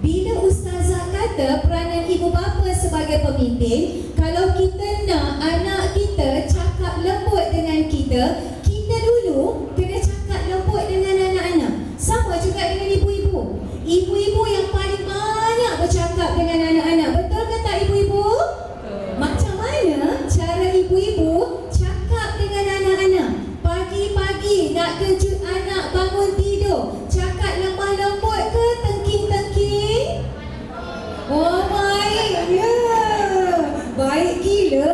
Bila ustazah kata peranan ibu bapa sebagai pemimpin, kalau kita nak anak kita cakap lembut dengan kita, kita dulu kena cakap lembut dengan anak-anak. Sama juga dengan ibu-ibu. Ibu-ibu yang paling banyak bercakap dengan anak-anak. Betul ke tak ibu-ibu? Macam mana cara ibu-ibu cakap dengan anak-anak? Pagi-pagi nak kejut anak bangun tidur, cakap lemah lembut ke tengking-tengking? Oh, baik ya. Baik gila.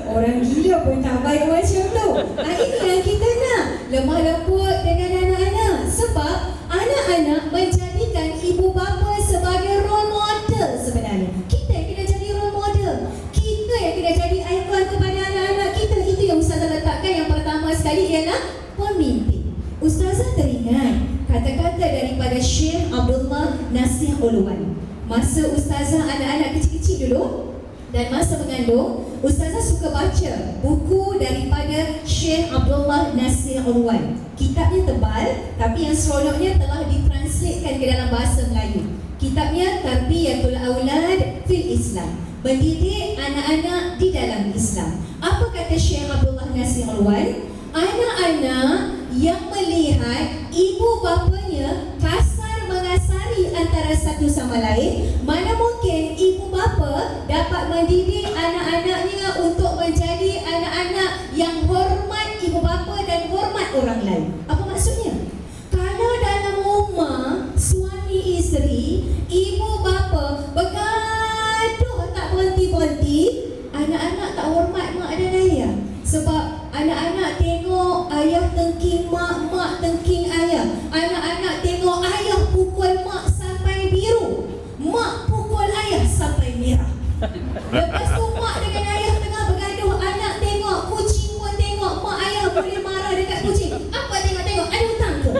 Orang gila pun tak baik macam tu. Ini yang kita nak, lemah lembut dengan anak-anak. Sebab anak-anak menjadikan ibu bapa sebagai role model sebenarnya. Kita yang kena jadi role model. Kita yang kena jadi ikon kepada anak-anak kita. Itu yang Ustazah letakkan. Yang pertama sekali ialah pemimpin. Ustazah teringat kata-kata daripada Syekh Abdullah Nasir Ulwan. Masa Ustazah anak-anak kecil-kecil dulu dan masa mengandung, Ustazah suka baca buku daripada Syekh Abdullah Nasir Ulwan. Kitabnya tebal, tapi yang seronoknya telah ditranslatekan ke dalam bahasa Melayu. Kitabnya Tarbiyatul Aulad fil Islam, mendidik anak-anak di dalam Islam. Apa kata Syekh Abdullah Nasir Ulwan? Anak-anak yang melihat ibu bapanya kasar mengasari antara satu sama lain, mana mungkin ibu bapa dapat mendidik anak-anaknya untuk menjadi anak-anak yang hormat ibu bapa dan hormat orang lain. Apa maksudnya? Kalau dalam rumah suami isteri, ibu bapa bergaduh tak berhenti-berhenti, anak-anak tak hormat mak dan ayah. Sebab anak-anak tengok ayah tengking mak, mak tengking ayah. Anak-anak tengok ayah pukul mak sampai biru, mak pukul ayah sampai merah. Lepas tu mak dengan ayah tengah bergaduh, anak tengok, kucing pun tengok, mak ayah boleh marah dekat kucing. Apa tengok-tengok? Ada hutang ke?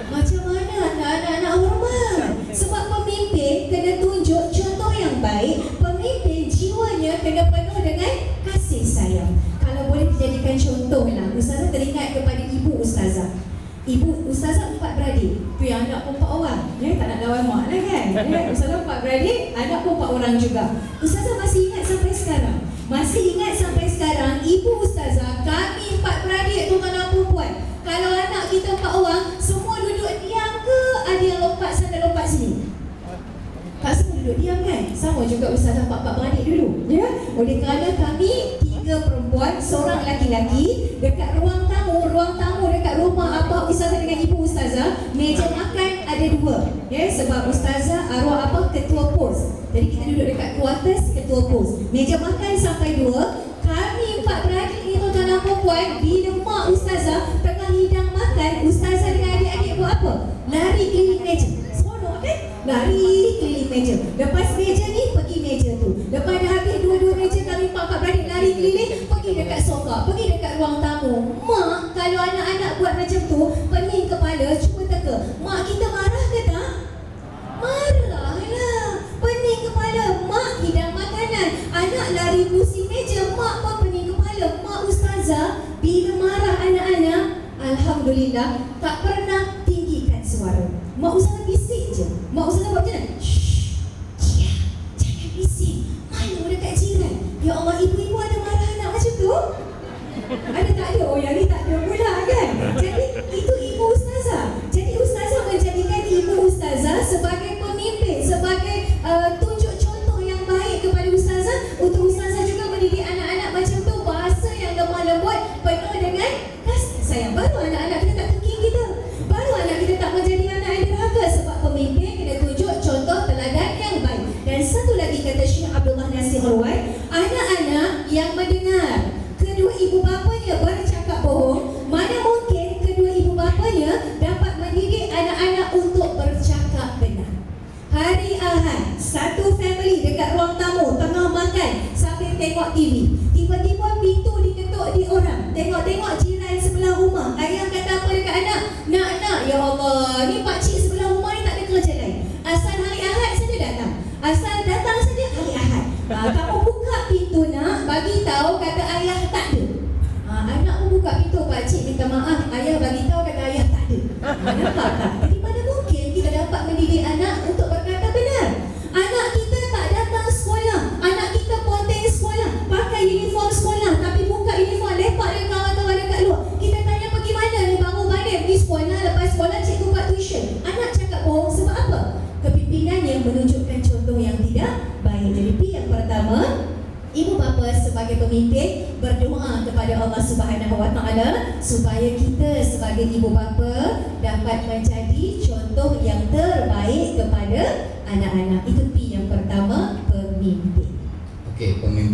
Macam mana anak-anak hormat? Sebab pemimpin kena tunjuk contoh yang baik. Pemimpin jiwanya kena penuh dengan kasih sayang. Kalau boleh dijadikan contoh lah, Ustazah teringat kepada ibu Ustazah. Ibu Ustazah 4 beradik. Tu yang anak pun 4 orang. Tak nak lawan mak lah kan. Ustazah 4 beradik, anak pun 4 orang juga. Ustazah masih ingat sampai sekarang. Masih ingat sampai sekarang, ibu Ustazah, kami 4 beradik tu anak perempuan. Kalau anak kita 4 orang, semua duduk diam ke ada yang lompat sana lompat sini? Tak semua duduk diam kan? Sama juga Ustazah 4 beradik dulu. Ya? Oleh kerana kami 3 perempuan, seorang laki-laki, dekat ruang tamu dekat rumah abang Ustazah dengan ibu Ustazah, meja makan ada 2. Ya, sebab Ustazah arwah apa ketua pos. Jadi kita duduk dekat kuartus ketua pos. Meja makan sampai 2. Kami 4 beradik ni tuan-tuan dan puan, bila mak Ustazah tengah hidang makan, Ustazah dengan adik-adik buat apa? Lari keliling meja. Seronok kan? Lari keliling meja. Lepas meja ni, pergi meja tu. Lepas dah habis 2 meja, kami 4 beradik lari keliling, pergi dekat sofa, pergi dekat ruang tamu. Mak, kalau anak-anak buat macam tu, pening kepala, cuba teka. Mak kita marah ke tak? Marah lah. Pening kepala, mak hidang makanan, anak lari pusing meja, mak pun pening kepala. Mak Ustazah, bila marah anak-anak, alhamdulillah, tak pernah tinggikan suara. Mak Ustazah bisik je. Mak Ustazah buat macam mana? Shh, jangan bisik. Malu dekat jiran. Ya Allah, ibu-ibu ada marah anak macam tu? Ada tak ada? Oh, yang ni tak ada pula kan? Jadi, itu ibu Ustazah. Jadi, Ustazah menjadikan ibu Ustazah sebagai pemimpin, sebagai tunjuk contoh yang baik kepada Ustazah, untuk Ustazah juga mendidik anak-anak macam tu. Bahasa yang lemah lembut, penuh dengan kasih sayang. Baru anak-anak kita tak tengking kita. Baru anak kita tak menjadi anak yang derhaka. Sebab pemimpin kena tunjuk contoh teladan yang baik. Dan satu lagi kata Syekh Abdullah Nasir Ulwan, anak-anak yang mendengar kedua ibu bapanya bercakap bohong, mana mungkin kedua ibu bapanya dapat mendidik anak-anak untuk bercakap benar. Hari Ahad, satu family dekat ruang tamu tengah makan sambil tengok TV. Tiba-tiba pintu diketuk di orang. Tengok-tengok jiran sebelah rumah. Ayah kata apa dekat anak? Nak, ya Allah, ni pakcik sebelah rumah ni tak ada kerja lain. Asal hari Ahad saja datang. Asal datang saja hari Ahad. Kamu buka pintu nak, bagi tahu kata ayah tak ada. Anak pun buka pintu, pakcik minta maaf, ayah bagi tahu kata ayah tak ada. Nampak tak? Jadi mana mungkin kita dapat mendidik anak untuk berkata benar? tidak baik. Jadi P yang pertama, ibu bapa sebagai pemimpin berdoa kepada Allah Subhanahu Wa Taala supaya kita sebagai ibu bapa dapat menjadi contoh yang terbaik kepada anak-anak. Itu P yang pertama, pemimpin. Okey, pemimpin.